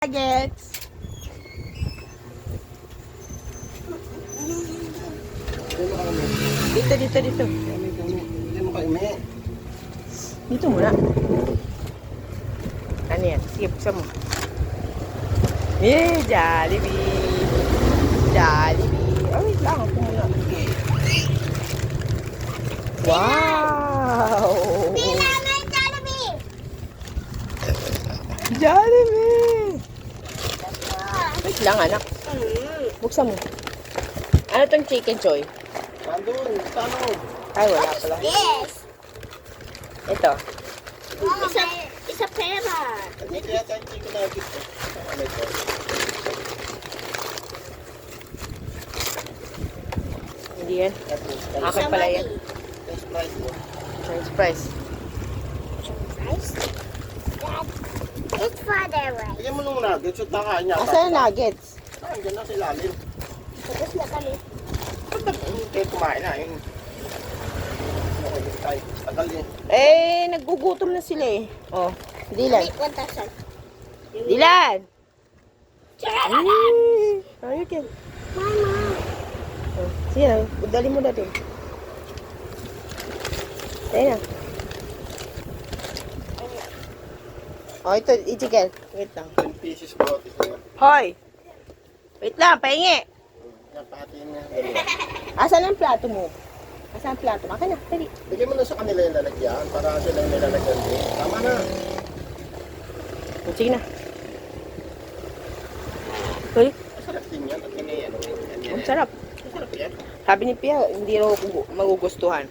Gets. Dito. Hindi mo kaimi. Dito muna. Ano yan? Sige, buksan mo. Jollibee. Jollibee. Oh, wait lang. Ako muna. Wow! Kailangan Jollibee! Jollibee! Wait lang, anak. Buksan mo. Ano tong chicken joy? Nandun, sa ano? Ay, wala pala. Yes! Ito. Isa pera. Hindi kaya tayo chicken nugget. Ano ito? Hindi yan. Akin pala yan. French fries mo. French fries. Rice? Dad, it's for the rice. Bigyan mo nung nuggets at nakain niya. Asan yung nuggets? Diyan na sa ilalim. Tapos na kami. Hindi kumain na. Yung... Nakagis tayo. Tagal yun. Eh, nagugutom na sila eh. Oh, Dylan. Wait, 1,000. Dylan! Ayun yan. Mama. Oh, sige na, dali mo na din. Ayun na. Oh, ito, i-chicken. Wait lang. 10 pieces brought it na. Hoy! Wait lang, pahingi. Napahatiin niya. Dalawa. Asan ang plato mo? Asan ang plato? Akin na, dali. Bigyan mo na sa kanila yung lalagyan para sila yung nilalagyan din. Tama na. Sige na. Hoy, Masarap din yan. At ano. ang sarap. Masarap yan. Sabi ni Pia, hindi raw magugustuhan.